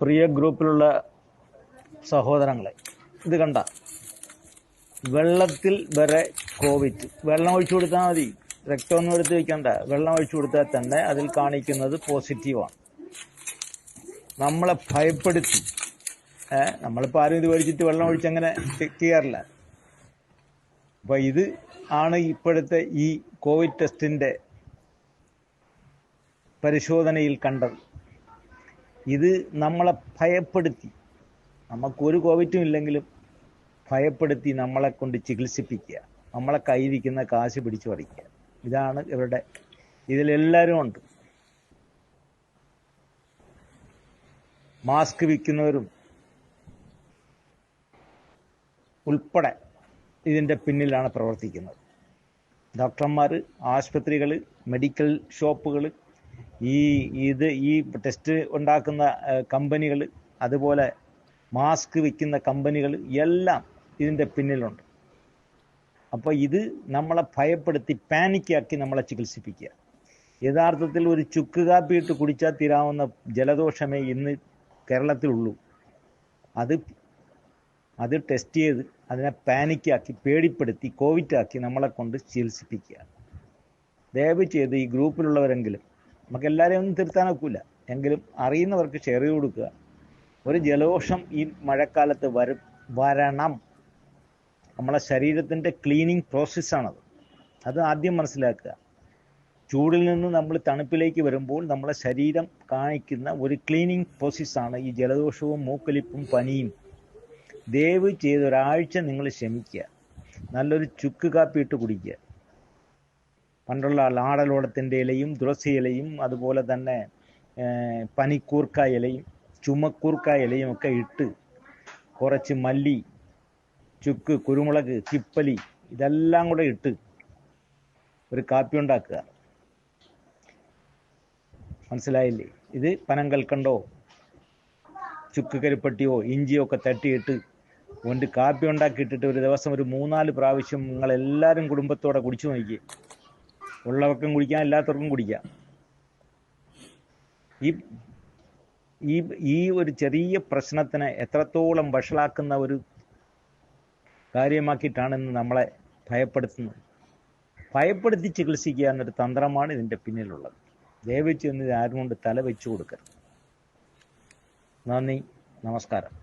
പ്രിയ ഗ്രൂപ്പിലുള്ള സഹോദരങ്ങളെ, ഇത് കണ്ട വെള്ളത്തിൽ വരെ കോവിറ്റ്. വെള്ളം ഒഴിച്ചു കൊടുത്താൽ മതി, രക്തമൊന്നും എടുത്ത് വയ്ക്കണ്ട. വെള്ളം ഒഴിച്ചു കൊടുത്താൽ തന്നെ അതിൽ കാണിക്കുന്നത് പോസിറ്റീവാണ്. നമ്മളെ ഭയപ്പെടുത്തി. നമ്മളിപ്പോൾ ആരും ഇത് മേടിച്ചിട്ട് വെള്ളം ഒഴിച്ചങ്ങനെ ചെക്ക് ചെയ്യാറില്ല. അപ്പോൾ ഇത് ആണ് ഇപ്പോഴത്തെ ഈ കോവിഡ് ടെസ്റ്റിന്റെ പരിശോധനയിൽ കണ്ടത്. ഇത് നമ്മളെ ഭയപ്പെടുത്തി, നമുക്കൊരു കോവിറ്റും ഇല്ലെങ്കിലും ഭയപ്പെടുത്തി നമ്മളെ കൊണ്ട് ചികിത്സിപ്പിക്കുക, നമ്മളെ കയ്യിരിക്കുന്ന കാശ് പിടിച്ചു പറിക്കുക. ഇതാണ് ഇവരുടെ. ഇതിലെല്ലാവരും ഉണ്ട്. മാസ്ക് വിൽക്കുന്നവരും ഉൾപ്പെടെ ഇതിൻ്റെ പിന്നിലാണ് പ്രവർത്തിക്കുന്നത്. ഡോക്ടർമാർ, ആശുപത്രികൾ, മെഡിക്കൽ ഷോപ്പുകൾ, ഈ ടെസ്റ്റ് ഉണ്ടാക്കുന്ന കമ്പനികൾ, അതുപോലെ മാസ്ക് വിൽക്കുന്ന കമ്പനികൾ എല്ലാം ഇതിൻ്റെ പിന്നിലുണ്ട്. അപ്പോൾ ഇത് നമ്മളെ ഭയപ്പെടുത്തി പാനിക്കാക്കി നമ്മളെ ചികിത്സിപ്പിക്കുക. യഥാർത്ഥത്തിൽ ഒരു ചുക്ക് കാപ്പി ഇട്ട് കുടിച്ചാൽ തീരാവുന്ന ജലദോഷമേ ഇന്ന് കേരളത്തിലുള്ളൂ. അത് ടെസ്റ്റ് ചെയ്ത് അതിനെ പാനിക്കാക്കി, പേടിപ്പെടുത്തി, കോവിറ്റാക്കി നമ്മളെ കൊണ്ട് ചികിത്സിപ്പിക്കുക. ദയവ് ചെയ്ത് ഈ ഗ്രൂപ്പിലുള്ളവരെങ്കിലും, നമുക്കെല്ലാവരെയും ഒന്നും തിരുത്താനൊക്കില്ല, എങ്കിലും അറിയുന്നവർക്ക് ഷെയർ ചെയ്ത് കൊടുക്കുക. ഒരു ജലദോഷം ഈ മഴക്കാലത്ത് വരണം. നമ്മളെ ശരീരത്തിൻ്റെ ക്ലീനിങ് പ്രോസസ്സാണത്. അത് ആദ്യം മനസ്സിലാക്കുക. ചൂടിൽ നിന്ന് നമ്മൾ തണുപ്പിലേക്ക് വരുമ്പോൾ നമ്മളെ ശരീരം കാണിക്കുന്ന ഒരു ക്ലീനിങ് പ്രോസസ്സാണ് ഈ ജലദോഷവും മൂക്കൊലിപ്പും പനിയും. ദയവ് ചെയ്ത് ഒരാഴ്ച നിങ്ങൾ ക്ഷമിക്കുക. നല്ലൊരു ചുക്ക് കാപ്പി ഇട്ട് കുടിക്കുക. പണ്ടുള്ള ആടലോടത്തിൻ്റെ ഇലയും തുളസി ഇലയും അതുപോലെ തന്നെ പനിക്കൂർക്ക ഇലയും ചുമക്കൂർക്ക ഇലയും ഒക്കെ ഇട്ട് കുറച്ച് മല്ലി, ചുക്ക്, കുരുമുളക്, തിപ്പലി ഇതെല്ലാം കൂടെ ഇട്ട് ഒരു കാപ്പി ഉണ്ടാക്കുക. മനസ്സിലായില്ലേ? ഇത് പനങ്കൽക്കണ്ടോ ചുക്ക് കരിപ്പട്ടിയോ ഇഞ്ചിയോ ഒക്കെ തട്ടിയിട്ട് കൊണ്ട് കാപ്പി ഉണ്ടാക്കിയിട്ടിട്ട് ഒരു ദിവസം ഒരു 3-4 പ്രാവശ്യം നിങ്ങളെല്ലാവരും കുടുംബത്തോടെ കുടിച്ചു നോക്കി. ഉള്ളവർക്കും കുടിക്കാം, ഇല്ലാത്തവർക്കും കുടിക്കാം. ഈ ഒരു ചെറിയ പ്രശ്നത്തിനെ എത്രത്തോളം വഷളാക്കുന്ന ഒരു കാര്യമാക്കിയിട്ടാണ് ഇന്ന് നമ്മളെ ഭയപ്പെടുത്തുന്നത്. ഭയപ്പെടുത്തി ചികിത്സിക്കുക എന്നൊരു തന്ത്രമാണ് ഇതിൻ്റെ പിന്നിലുള്ളത്. ദയവച്ച് ഇന്ന് ആരും കൊണ്ട് തല വെച്ചു കൊടുക്കരുത്. നന്ദി, നമസ്കാരം.